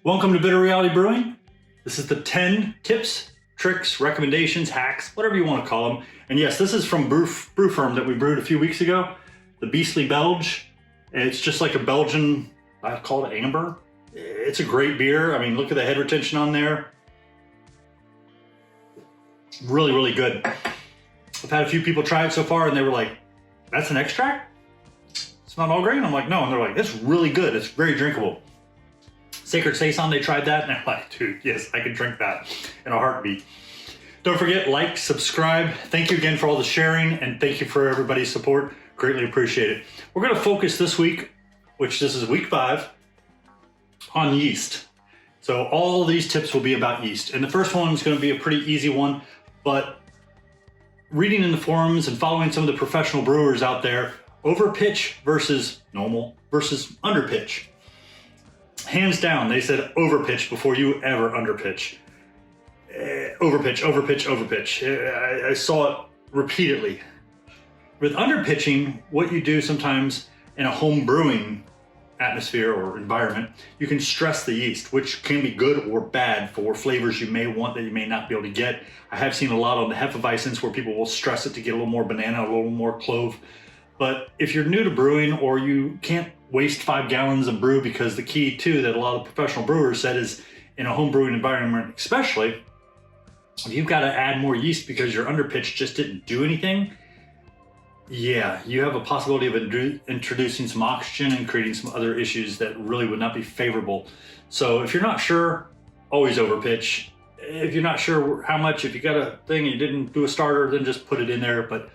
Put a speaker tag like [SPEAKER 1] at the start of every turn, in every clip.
[SPEAKER 1] Welcome to Bitter Reality Brewing. This is the 10 tips, tricks, recommendations, hacks, whatever you want to call them. And yes, this is from Brew Firm that we brewed a few weeks ago, the Beastly Belge. It's just like a Belgian, I call it amber. It's a great beer. I mean, look at the head retention on there. Really, really good. I've had a few people try it so far and they were like, that's an extract? It's not all grain? I'm like, no. And they're like, it's really good. It's very drinkable. Sacred Saison, they tried that and they're like, dude, yes, I can drink that in a heartbeat. Don't forget, like, subscribe. Thank you again for all the sharing and thank you for everybody's support. Greatly appreciate it. We're gonna focus this week, which this is week 5, on yeast. So all these tips will be about yeast. And the first one is gonna be a pretty easy one, but reading in the forums and following some of the professional brewers out there, over pitch versus normal versus under pitch. Hands down, they said over pitch before you ever under pitch. Over pitch, over pitch, over pitch. I saw it repeatedly. With under pitching, what you do sometimes in a home brewing atmosphere or environment, you can stress the yeast, which can be good or bad for flavors you may want that you may not be able to get. I have seen a lot on the Hefeweizens where people will stress it to get a little more banana, a little more clove. But if you're new to brewing or you can't waste 5 gallons of brew, because the key too that a lot of professional brewers said is in a home brewing environment especially, if you've got to add more yeast because your under pitch just didn't do anything, yeah, you have a possibility of introducing some oxygen and creating some other issues that really would not be favorable. So if you're not sure, always over pitch. If you're not sure how much, if you got a thing and you didn't do a starter, then just put it in there. But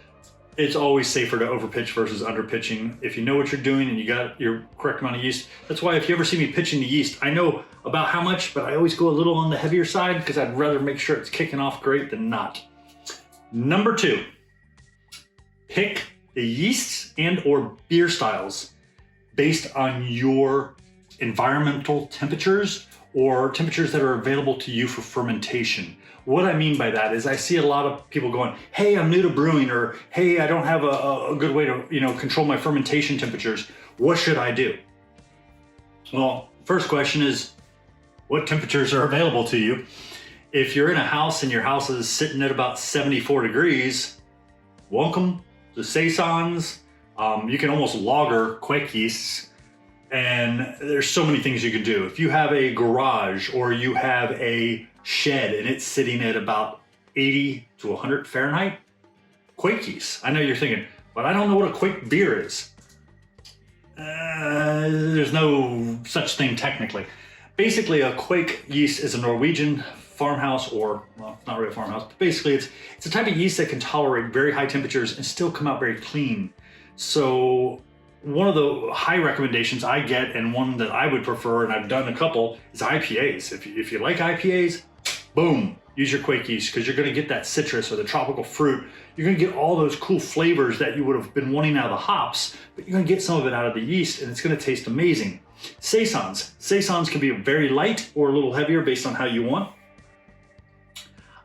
[SPEAKER 1] it's always safer to over pitch versus under pitching. If you know what you're doing and you got your correct amount of yeast. That's why if you ever see me pitching the yeast, I know about how much, but I always go a little on the heavier side because I'd rather make sure it's kicking off great than not. Number 2, pick the yeasts and or beer styles based on your environmental temperatures or temperatures that are available to you for fermentation. What I mean by that is I see a lot of people going, hey, I'm new to brewing, or hey, I don't have a good way to control my fermentation temperatures. What should I do? Well, first question is, what temperatures are available to you? If you're in a house and your house is sitting at about 74 degrees, welcome to Saisons. You can almost lager Kveik Yeasts, and there's so many things you can do. If you have a garage or you have a shed and it's sitting at about 80 to 100 Fahrenheit, Kveik Yeasts. I know you're thinking, but I don't know what a Kveik beer is. There's no such thing technically. Basically, a Kveik yeast is a Norwegian farmhouse, or, well, not really a farmhouse, but basically it's a type of yeast that can tolerate very high temperatures and still come out very clean. So one of the high recommendations I get, and one that I would prefer, and I've done a couple, is IPAs. If you like IPAs, boom, use your Kveik yeast, because you're going to get that citrus or the tropical fruit. You're going to get all those cool flavors that you would have been wanting out of the hops, but you're going to get some of it out of the yeast, and it's going to taste amazing. Saisons can be very light or a little heavier based on how you want.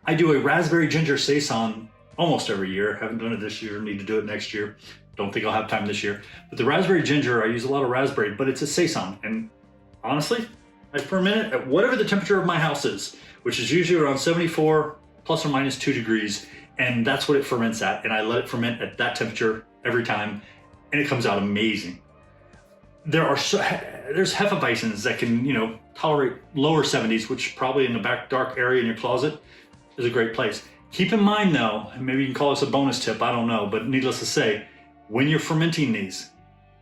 [SPEAKER 1] I do a raspberry ginger Saison almost every year. Haven't done it this year, need to do it next year. Don't think I'll have time this year. But the raspberry ginger, I use a lot of raspberry, but it's a Saison. And honestly, I ferment it at whatever the temperature of my house is, which is usually around 74 plus or minus 2 degrees. And that's what it ferments at. And I let it ferment at that temperature every time. And it comes out amazing. There's Hefeweizens that can, tolerate lower 70s, which probably in the back dark area in your closet is a great place. Keep in mind though, and maybe you can call this a bonus tip, I don't know, but needless to say, when you're fermenting these,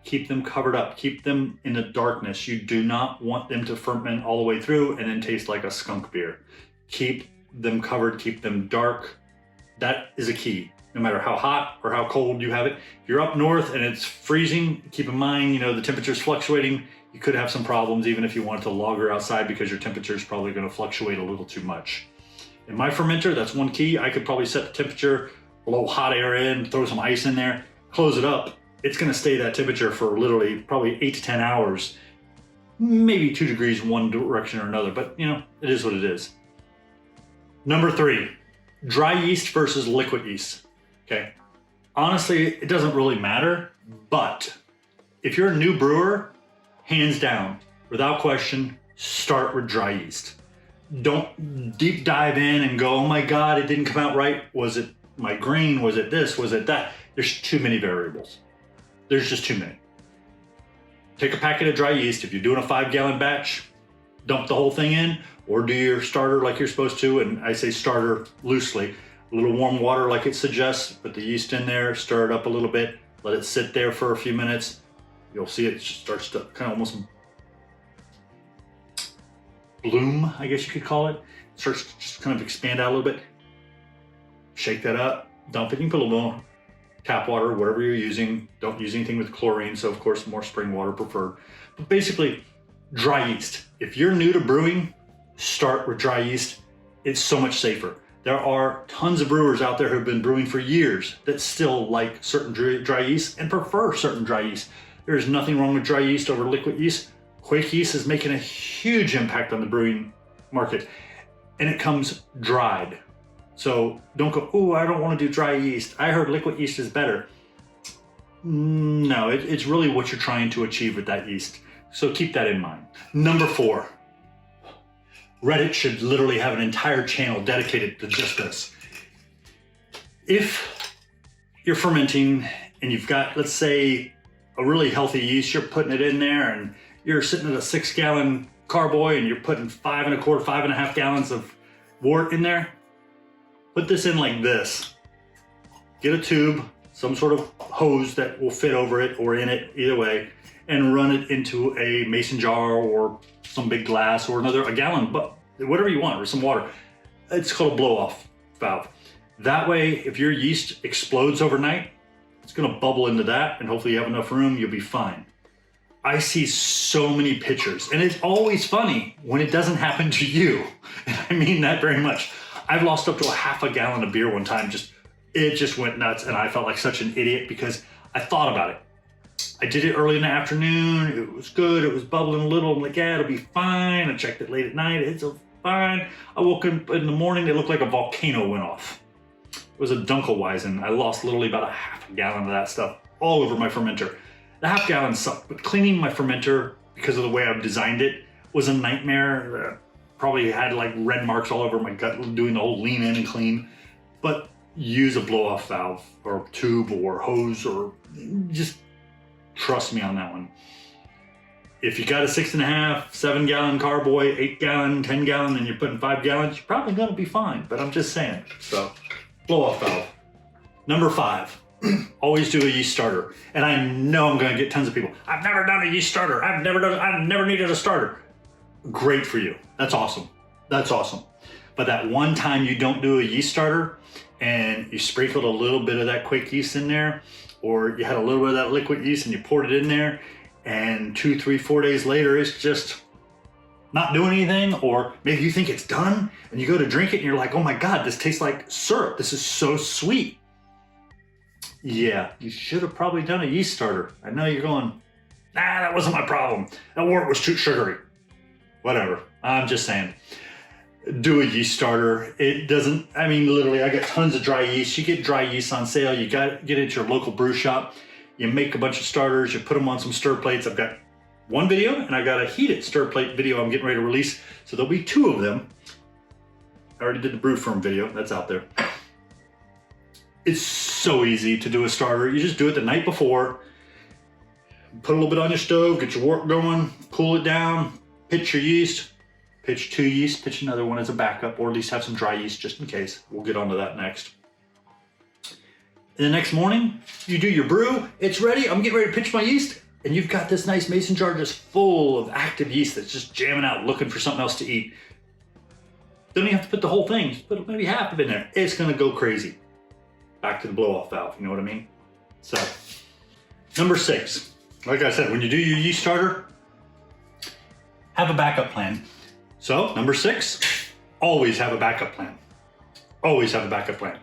[SPEAKER 1] keep them covered up, keep them in the darkness. You do not want them to ferment all the way through and then taste like a skunk beer. Keep them covered, keep them dark. That is a key. No matter how hot or how cold you have it. If you're up north and it's freezing, keep in mind, the temperature's fluctuating. You could have some problems even if you want to lager outside, because your temperature is probably going to fluctuate a little too much. In my fermenter, that's one key. I could probably set the temperature, blow hot air in, throw some ice in there, close it up. It's going to stay that temperature for literally probably 8 to 10 hours, maybe 2 degrees one direction or another, but it is what it is. Number 3, dry yeast versus liquid yeast. Okay. Honestly, it doesn't really matter, but if you're a new brewer, hands down, without question, start with dry yeast. Don't deep dive in and go, oh my God, it didn't come out right. Was it my grain? Was it this? Was it that? There's too many variables. There's just too many. Take a packet of dry yeast. If you're doing a 5-gallon batch, dump the whole thing in, or do your starter like you're supposed to. And I say starter loosely. A little warm water like it suggests, put the yeast in there, stir it up a little bit, let it sit there for a few minutes. You'll see it starts to kind of almost bloom, I guess you could call it. It starts to just kind of expand out a little bit. Shake that up, dump it. You can put a little more tap water, whatever you're using. Don't use anything with chlorine, so of course more spring water preferred. But basically, dry yeast. If you're new to brewing, start with dry yeast. It's so much safer. There are tons of brewers out there who've been brewing for years that still like certain dry yeast and prefer certain dry yeast. There is nothing wrong with dry yeast over liquid yeast. Kveik Yeast is making a huge impact on the brewing market, and it comes dried. So don't go, oh, I don't want to do dry yeast. I heard liquid yeast is better. No, it's really what you're trying to achieve with that yeast. So keep that in mind. Number 4, Reddit should literally have an entire channel dedicated to just this. If you're fermenting and you've got, let's say, a really healthy yeast, you're putting it in there and you're sitting at a 6-gallon carboy and you're putting 5 1/4 gallons of wort in there, put this in like this. Get a tube, some sort of hose that will fit over it or in it, either way, and run it into a mason jar or some big glass or a gallon, but whatever you want, or some water. It's called a blow-off valve. That way, if your yeast explodes overnight, it's gonna bubble into that, and hopefully you have enough room, you'll be fine. I see so many pictures, and it's always funny when it doesn't happen to you. And I mean that very much. I've lost up to a 1/2 gallon of beer one time. It just went nuts, and I felt like such an idiot because I thought about it. I did it early in the afternoon. It was good. It was bubbling a little. I'm like, yeah, it'll be fine. I checked it late at night. It's fine. I woke up in the morning. It looked like a volcano went off. It was a Dunkelweizen. I lost literally about a 1/2 gallon of that stuff all over my fermenter. The 1/2 gallon sucked, but cleaning my fermenter because of the way I've designed it was a nightmare. Probably had like red marks all over my gut doing the whole lean in and clean. But use a blow-off valve or tube or hose, or just trust me on that one. If you got a 6 1/2, 7-gallon carboy, 8-gallon, 10-gallon, and you're putting 5 gallons, you're probably gonna be fine, but I'm just saying. So, blow-off valve. Number 5, always do a yeast starter. And I know I'm gonna get tons of people, I've never done a yeast starter, I've never needed a starter. Great for you, that's awesome. That's awesome. But that one time you don't do a yeast starter and you sprinkled a little bit of that Kveik yeast in there, or you had a little bit of that liquid yeast and you poured it in there, and 2, 3, 4 days later it's just not doing anything, or maybe you think it's done and you go to drink it and you're like, oh my God, this tastes like syrup. This is so sweet. Yeah, you should have probably done a yeast starter. I know you're going, nah, that wasn't my problem. That wort was too sugary. Whatever, I'm just saying. Do a yeast starter. It doesn't, I mean, literally, I got tons of dry yeast. You get dry yeast on sale. You got to get into your local brew shop. You make a bunch of starters. You put them on some stir plates. I've got one video, and I've got a heated stir plate video I'm getting ready to release. So there'll be 2 of them. I already did the brew firm video. That's out there. It's so easy to do a starter. You just do it the night before. Put a little bit on your stove. Get your wort going. Cool it down. Pitch your yeast. Pitch 2 yeast, pitch another one as a backup, or at least have some dry yeast just in case. We'll get onto that next. And the next morning, you do your brew, it's ready, I'm getting ready to pitch my yeast, and you've got this nice mason jar just full of active yeast that's just jamming out, looking for something else to eat. Don't even have to put the whole thing, just put maybe half of it in there. It's gonna go crazy. Back to the blow-off valve, you know what I mean? So, number 6, like I said, when you do your yeast starter, have a backup plan. So, number 6, always have a backup plan. Always have a backup plan.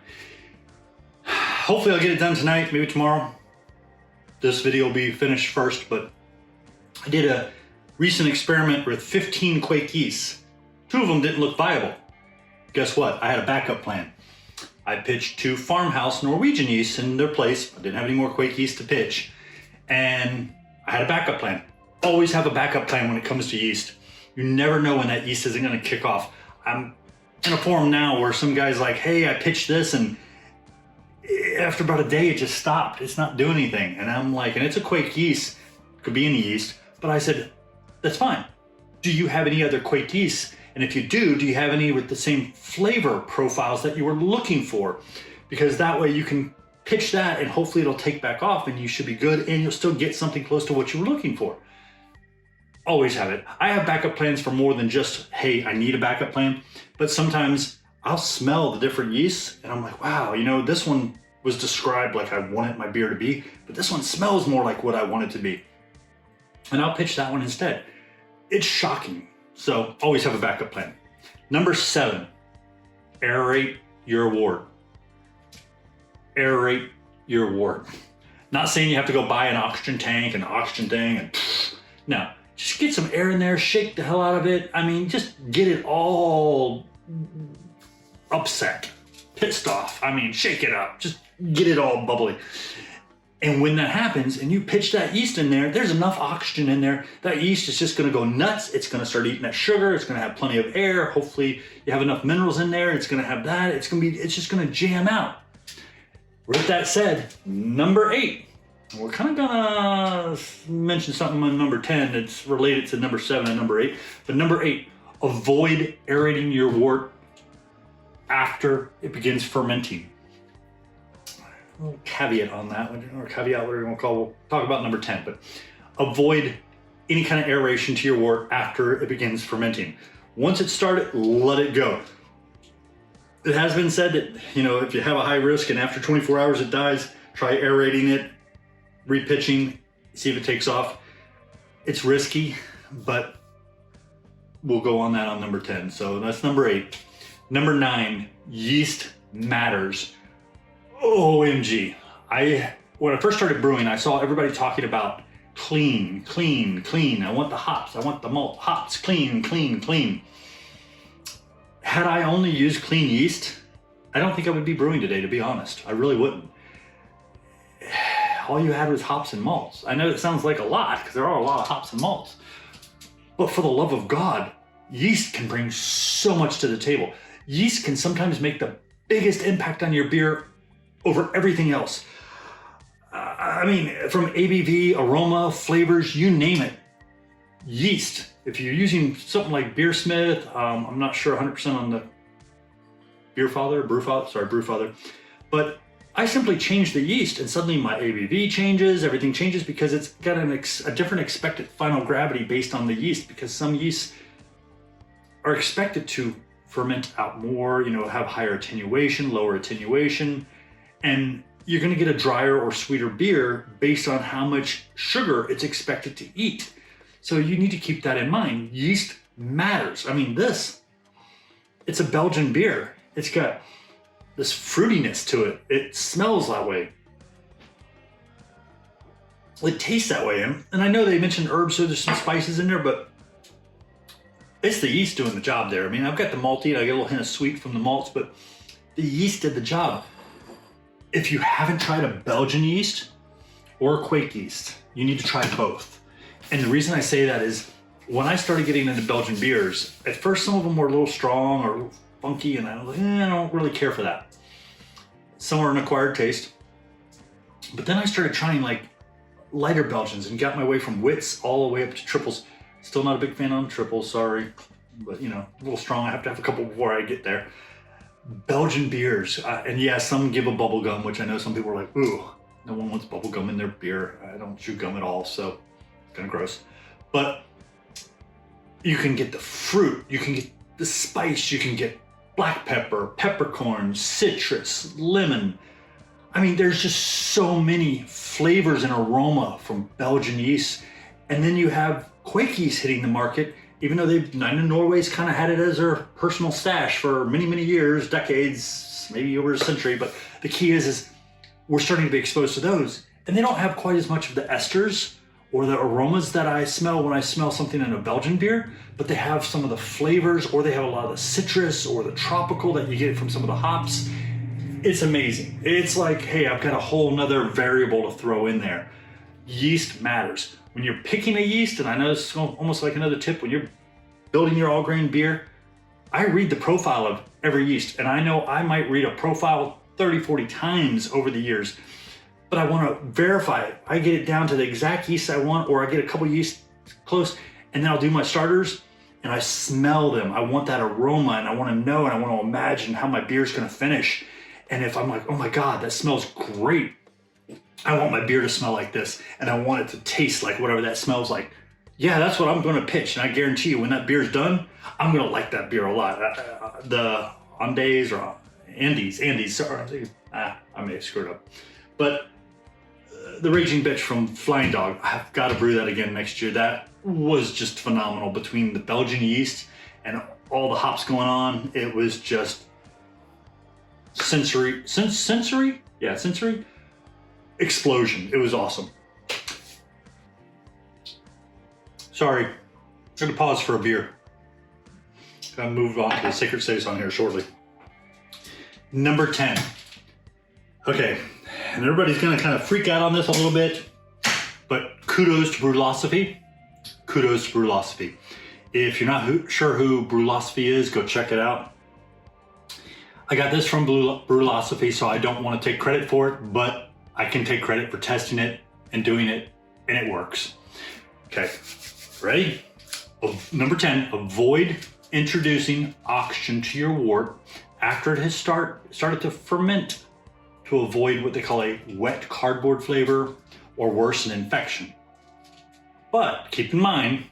[SPEAKER 1] Hopefully I'll get it done tonight, maybe tomorrow. This video will be finished first, but I did a recent experiment with 15 Kveik yeasts. 2 of them didn't look viable. Guess what? I had a backup plan. I pitched 2 farmhouse Norwegian yeasts in their place. I didn't have any more Kveik yeast to pitch. And I had a backup plan. Always have a backup plan when it comes to yeast. You never know when that yeast isn't going to kick off. I'm in a forum now where some guy's like, hey, I pitched this, and after about a day, it just stopped. It's not doing anything. And I'm like, and it's a Kveik yeast, could be any yeast, but I said, that's fine. Do you have any other Kveik yeasts? And if you do you have any with the same flavor profiles that you were looking for? Because that way you can pitch that and hopefully it'll take back off and you should be good and you'll still get something close to what you were looking for. Always have it. I have backup plans for more than just, hey, I need a backup plan. But sometimes I'll smell the different yeasts and I'm like, wow, you know, this one was described like I wanted my beer to be, but this one smells more like what I want it to be. And I'll pitch that one instead. It's shocking. So always have a backup plan. Number 7, aerate your wort. Aerate your wort. Not saying you have to go buy an oxygen tank and oxygen thing and no, just get some air in there, shake the hell out of it. I mean, just get it all upset, pissed off. I mean, shake it up, just get it all bubbly. And when that happens and you pitch that yeast in there, there's enough oxygen in there. That yeast is just gonna go nuts. It's gonna start eating that sugar. It's gonna have plenty of air. Hopefully you have enough minerals in there. It's gonna have that. It's just gonna jam out. With that said, number 8, we're kind of gonna mention something on number 10 that's related to number 7 and number 8. But number 8, avoid aerating your wort after it begins fermenting. A little caveat on that one, or caveat, whatever you want to call it. We'll talk about number 10, but avoid any kind of aeration to your wort after it begins fermenting. Once it's started, let it go. It has been said that, you know, if you have a high risk and after 24 hours it dies, try aerating it, repitching, see if it takes off. It's risky, but we'll go on that on number 10. So that's number 8. Number 9, Yeast Matters. OMG. When I first started brewing, I saw everybody talking about clean, clean, clean. I want the hops, I want the malt, hops, clean, clean, clean. Had I only used clean yeast, I don't think I would be brewing today, to be honest. I really wouldn't. All you had was hops and malts. I know it sounds like a lot, because there are a lot of hops and malts. But for the love of God, yeast can bring so much to the table. Yeast can sometimes make the biggest impact on your beer over everything else. I mean, from ABV, aroma, flavors, you name it. Yeast. If you're using something like Beersmith, I'm not sure 100% on the Brewfather, but I simply change the yeast and suddenly my ABV changes, everything changes because it's got a different expected final gravity based on the yeast, because some yeasts are expected to ferment out more, you know, have higher attenuation, lower attenuation, and you're gonna get a drier or sweeter beer based on how much sugar it's expected to eat. So you need to keep that in mind. Yeast matters. I mean, it's a Belgian beer. It's got this fruitiness to it. It smells that way. It tastes that way. And I know they mentioned herbs, so there's some spices in there, but it's the yeast doing the job there. I mean, I've got the malty, and I get a little hint of sweet from the malts, but the yeast did the job. If you haven't tried a Belgian yeast or a Kveik yeast, you need to try both. And the reason I say that is when I started getting into Belgian beers, at first some of them were a little strong or a little funky, and I was like, I don't really care for that. Some are an acquired taste. But then I started trying like lighter Belgians and got my way from wits all the way up to triples. Still not a big fan on triples, sorry. But you know, a little strong. I have to have a couple before I get there. Belgian beers, and yeah, some give a bubble gum, which I know some people are like, ooh, no one wants bubble gum in their beer. I don't chew gum at all, so kind of gross. But you can get the fruit, you can get the spice, you can get black pepper, peppercorn, citrus, lemon. I mean, there's just so many flavors and aroma from Belgian yeast. And then you have Kveik yeast hitting the market, even though I know Norway's kind of had it as their personal stash for many, many years, decades, maybe over a century. But the key is we're starting to be exposed to those. And they don't have quite as much of the esters or the aromas that I smell when I smell something in a Belgian beer, but they have some of the flavors, or they have a lot of the citrus or the tropical that you get from some of the hops. It's amazing. It's like, hey, I've got a whole nother variable to throw in there. Yeast matters. When you're picking a yeast, and I know it's almost like another tip, when you're building your all grain beer, I read the profile of every yeast, and I know I might read a profile 30, 40 times over the years, but I want to verify it. I get it down to the exact yeast I want, or I get a couple yeast close, and then I'll do my starters and I smell them. I want that aroma, and I want to know, and I want to imagine how my beer's going to finish. And if I'm like, oh my God, that smells great, I want my beer to smell like this, and I want it to taste like whatever that smells like. Yeah, that's what I'm going to pitch, and I guarantee you, when that beer's done, I'm going to like that beer a lot. The Andes or Andes. Sorry, I may have screwed up, but the Raging Bitch from Flying Dog, I've got to brew that again next year. That was just phenomenal between the Belgian yeast and all the hops going on. It was just sensory explosion. It was awesome. Sorry, I'm gonna pause for a beer. Gonna move on to the Sacred Saison here shortly. Number 10. Okay, and everybody's gonna kind of freak out on this a little bit, but kudos to Brewlosophy. Kudos to Brewlosophy. If you're not sure who Brewlosophy is, go check it out. I got this from Brewlosophy, so I don't want to take credit for it, but I can take credit for testing it and doing it, and it works. Okay, ready? Number 10, avoid introducing oxygen to your wort after it has started to ferment, to avoid what they call a wet cardboard flavor, or worse, an infection. But keep in mind,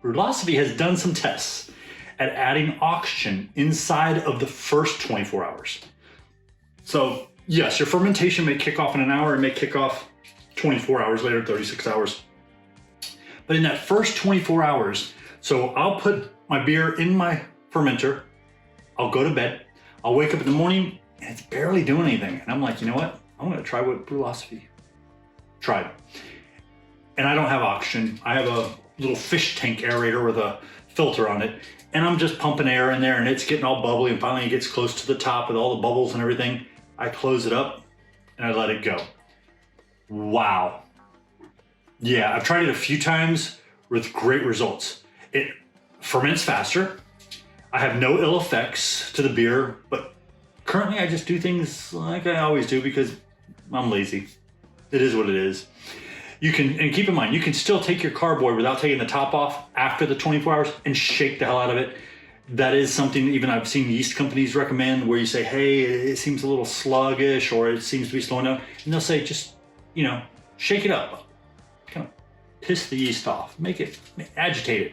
[SPEAKER 1] Brewlosophy has done some tests at adding oxygen inside of the first 24 hours. So yes, your fermentation may kick off in an hour, it may kick off 24 hours later, 36 hours. But in that first 24 hours, so I'll put my beer in my fermenter, I'll go to bed, I'll wake up in the morning, and it's barely doing anything. And I'm like, you know what? I'm gonna try what Brewlosophy tried. And I don't have oxygen. I have a little fish tank aerator with a filter on it. And I'm just pumping air in there, and it's getting all bubbly, and finally it gets close to the top with all the bubbles and everything. I close it up and I let it go. Wow. Yeah, I've tried it a few times with great results. It ferments faster. I have no ill effects to the beer, but currently I just do things like I always do because I'm lazy. It is what it is. You can, and keep in mind, you can still take your cardboard without taking the top off after the 24 hours and shake the hell out of it. That is something that even I've seen yeast companies recommend, where you say, hey, it seems a little sluggish, or it seems to be slowing down. And they'll say, just, shake it up. Kind of piss the yeast off, agitate it.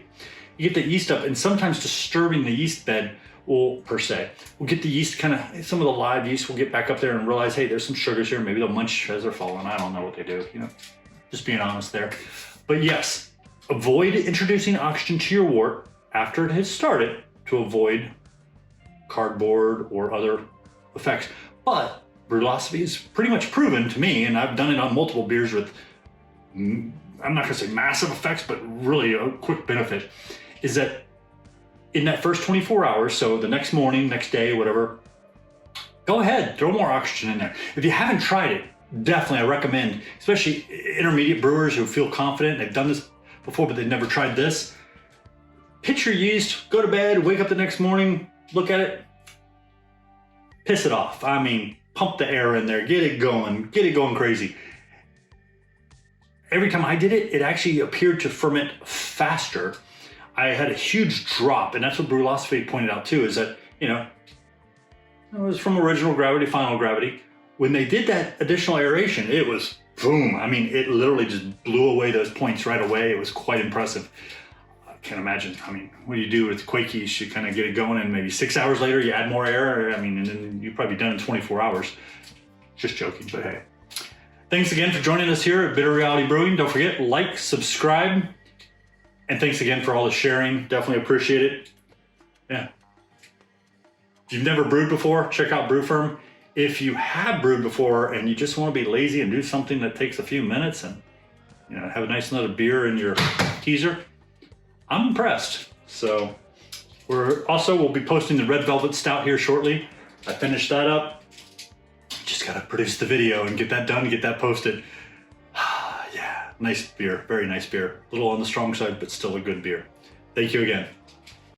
[SPEAKER 1] You get the yeast up, and sometimes disturbing the yeast bed will get the yeast some of the live yeast will get back up there and realize, hey, there's some sugars here. Maybe they'll munch as they're falling. I don't know what they do, just being honest there. But yes, avoid introducing oxygen to your wort after it has started to avoid cardboard or other effects. But Brewlosophy is pretty much proven to me, and I've done it on multiple beers with, I'm not gonna say massive effects, but really a quick benefit, is that in that first 24 hours, so the next morning, next day, whatever, go ahead, throw more oxygen in there. If you haven't tried it, definitely I recommend, especially intermediate brewers who feel confident, they've done this before, but they've never tried this. Pitch your yeast, go to bed, wake up the next morning, look at it, piss it off. I mean, pump the air in there, get it going crazy. Every time I did it, it actually appeared to ferment faster. I had a huge drop, and that's what Brewlosophy pointed out too, is that, it was from original gravity, final gravity. When they did that additional aeration, it was boom. I mean, it literally just blew away those points right away. It was quite impressive. I can't imagine. I mean, what do you do with Kveik Yeasts? You kind of get it going, and maybe 6 hours later, you add more air. And then you'd probably be done in 24 hours. Just joking, but hey. Thanks again for joining us here at Bitter Reality Brewing. Don't forget, like, subscribe, and thanks again for all the sharing. Definitely appreciate it. Yeah. If you've never brewed before, check out Brew Firm. If you have brewed before and you just want to be lazy and do something that takes a few minutes and have a nice another beer in your teaser, I'm impressed. So we'll be posting the Red Velvet Stout here shortly. I finished that up. Just gotta produce the video and get that done, get that posted. Yeah, nice beer, very nice beer. A little on the strong side, but still a good beer. Thank you again.